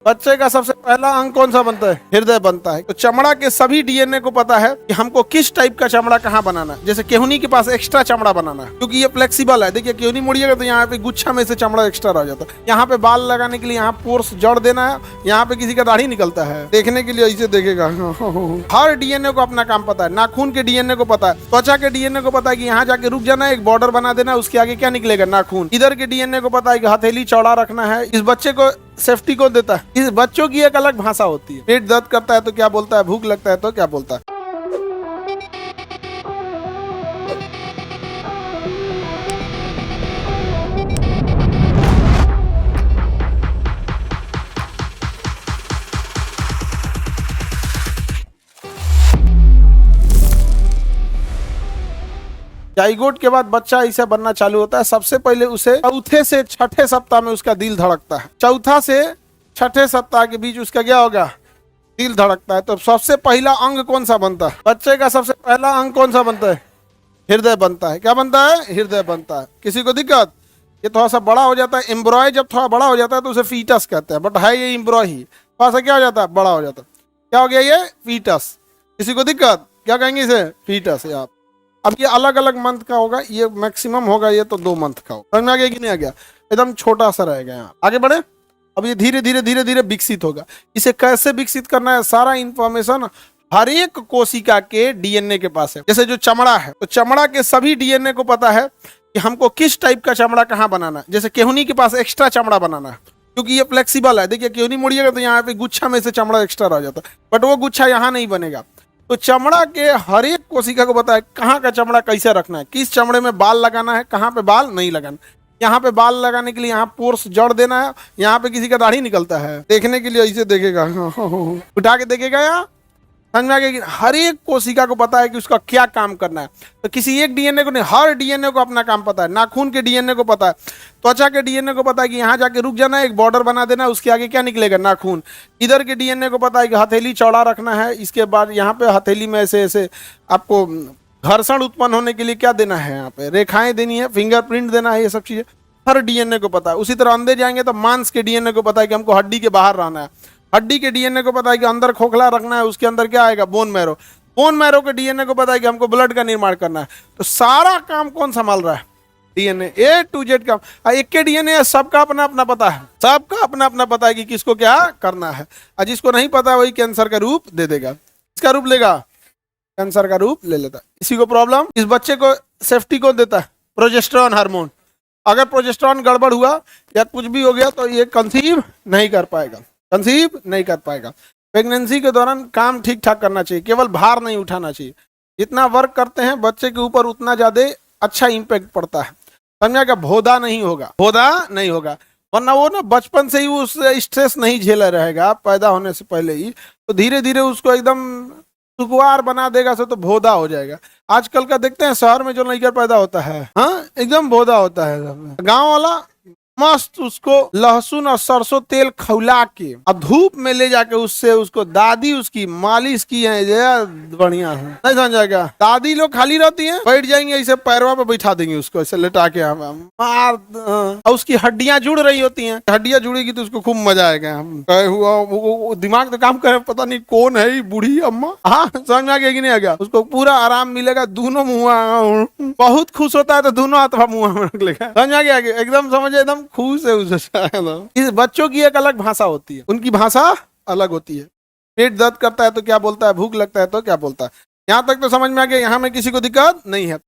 बच्चे का सबसे पहला अंग कौन सा बनता है? हृदय बनता है। तो चमड़ा के सभी डीएनए को पता है कि हमको किस टाइप का चमड़ा कहाँ बनाना है। जैसे केहुनी के पास एक्स्ट्रा चमड़ा बनाना है क्योंकि ये फ्लेक्सिबल है। देखिए केहुनी मुड़िएगा तो यहाँ पे गुच्छा में से चमड़ा एक्स्ट्रा रह जाता है। यहाँ पे बाल लगाने के लिए यहाँ पोर्स जड़ देना है। यहाँ पे किसी का दाढ़ी निकलता है, देखने के लिए ऐसे देखेगा। हर डीएनए को अपना काम पता है। नाखून के डीएनए को पता है, त्वचा के डीएनए को पता है कि यहाँ जाके रुक जाना है, एक बॉर्डर बना देना है, उसके आगे क्या निकलेगा? नाखून। इधर के डीएनए को पता है कि हथेली चौड़ा रखना है। इस बच्चे को सेफ्टी कौन देता है? इस बच्चों की एक अलग भाषा होती है। पेट दर्द करता है तो क्या बोलता है? भूख लगता है तो क्या बोलता है? जाइगोट के बाद बच्चा इसे बनना चालू होता है। सबसे पहले उसे चौथे से छठे सप्ताह में उसका दिल धड़कता है। चौथा से छठे सप्ताह के बीच उसका क्या होगा? दिल धड़कता है। तो सबसे पहला अंग कौन सा बनता है? बच्चे का सबसे पहला अंग कौन सा बनता है? हृदय बनता है। क्या बनता है? हृदय बनता है। किसी को दिक्कत? ये थोड़ा सा बड़ा हो जाता है। एम्ब्रॉय जब थोड़ा बड़ा हो जाता है तो उसे फीटस कहते हैं, बट है ये एम्ब्रॉय ही। थोड़ा सा क्या हो जाता है? बड़ा हो जाता है। क्या हो गया ये? फीटस। किसी को दिक्कत? क्या कहेंगे इसे? फीटस है। आप अब ये अलग अलग मंथ का होगा, ये मैक्सिमम होगा, ये तो 2 मंथ का होगा। समझ में आ गया कि नहीं आ गया? एकदम छोटा सा रहेगा। यहाँ आगे बढ़े। अब ये धीरे धीरे धीरे धीरे विकसित होगा। इसे कैसे विकसित करना है, सारा इंफॉर्मेशन हर एक कोशिका के डीएनए के पास है। जैसे जो चमड़ा है, तो चमड़ा के सभी डीएनए को पता है कि हमको किस टाइप का चमड़ा कहाँ बनाना है। जैसे केहुनी के पास एक्स्ट्रा चमड़ा बनाना है क्योंकि ये फ्लेक्सिबल है। देखिए केहुनी मुड़िएगा तो यहाँ पे गुच्छा में से चमड़ा एक्स्ट्रा रह जाता है, बट वो गुच्छा यहाँ नहीं बनेगा। तो चमड़ा के हर एक कोशिका को पता है कहाँ का चमड़ा कैसे रखना है, किस चमड़े में बाल लगाना है, कहाँ पे बाल नहीं लगाना। यहाँ पे बाल लगाने के लिए यहाँ पोर्स जड़ देना है। यहाँ पे किसी का दाढ़ी निकलता है, देखने के लिए ऐसे देखेगा। उठा के देखेगा। यहाँ समझ में आ गया कि हर एक कोशिका को पता है कि उसका क्या काम करना है। तो किसी एक डीएनए को नहीं, हर डीएनए को अपना काम पता है। नाखून के डीएनए को पता है, त्वचा के डीएनए को पता है कि यहाँ जाके रुक जाना है, एक बॉर्डर बना देना है, उसके आगे क्या निकलेगा? नाखून। इधर के डीएनए को पता है कि हथेली चौड़ा रखना है। इसके बाद यहाँ पे हथेली में ऐसे ऐसे आपको घर्षण उत्पन्न होने के लिए क्या देना है? यहाँ पे रेखाएं देनी है, फिंगरप्रिंट देना है। ये सब चीजें हर डीएनए को पता है। उसी तरह अंदर जाएंगे तो मांस के डीएनए को पता है कि हमको हड्डी के बाहर रहना है। हड्डी के डीएनए को पता है कि अंदर खोखला रखना है, उसके अंदर क्या आएगा? Bone marrow. बोन मैरो के डीएनए को पता है कि हमको ब्लड का निर्माण करना है। तो सारा काम कौन संभाल रहा है? डीएनए। ए टू जेड का एक के डीएनए, सबका अपना अपना पता है। सबका अपना अपना पता है कि किसको क्या करना है। और जिसको नहीं पता वही कैंसर का रूप दे देगा। इसका रूप लेगा, कैंसर का रूप ले लेता। इसी को प्रॉब्लम। इस बच्चे को सेफ्टी कौन देता है? Progesterone hormone. अगर प्रोजेस्टेरॉन गड़बड़ हुआ या कुछ भी हो गया तो ये कंसीव नहीं कर पाएगा, कंसीव नहीं कर पाएगा। प्रेगनेंसी के दौरान काम ठीक ठाक करना चाहिए, केवल भार नहीं उठाना चाहिए। जितना वर्क करते हैं बच्चे के ऊपर उतना ज्यादा अच्छा इम्पैक्ट पड़ता है। समझा क्या? भोदा नहीं होगा, भोदा नहीं होगा। वरना वो ना बचपन से ही उस स्ट्रेस नहीं झेला रहेगा पैदा होने से पहले ही, तो धीरे धीरे उसको एकदम सुकुवार बना देगा तो भोदा हो जाएगा। आजकल का देखते हैं शहर में जो लड़का पैदा होता है, हाँ एकदम भोदा होता है। गांव वाला मस्त उसको लहसुन और सरसों तेल खौला के अब धूप में ले जाके उससे उसको दादी उसकी मालिश की है, बढ़िया है। नहीं समझा क्या? दादी लोग खाली रहती हैं, बैठ जाएंगे ऐसे पैरवा पे बैठा देंगे उसको ऐसे लेटा के मार, और उसकी हड्डियां जुड़ रही होती हैं। हड्डियां जुड़ेगी तो उसको खूब मजा आएगा। हुआ दिमाग तो काम करे, पता नहीं कौन है ये बूढ़ी अम्मा। हाँ समझ में आ गया कि नहीं आ गया? उसको पूरा आराम मिलेगा। दोनों मुँह बहुत खुश होता है तो दोनों हाथ मुँह में रख लेगा। समझ में आ गया? एकदम समझ, एकदम खुश है उसे। इस बच्चों की एक अलग भाषा होती है, उनकी भाषा अलग होती है। पेट दर्द करता है तो क्या बोलता है? भूख लगता है तो क्या बोलता है? यहाँ तक तो समझ में आ गया। यहाँ में किसी को दिक्कत नहीं है।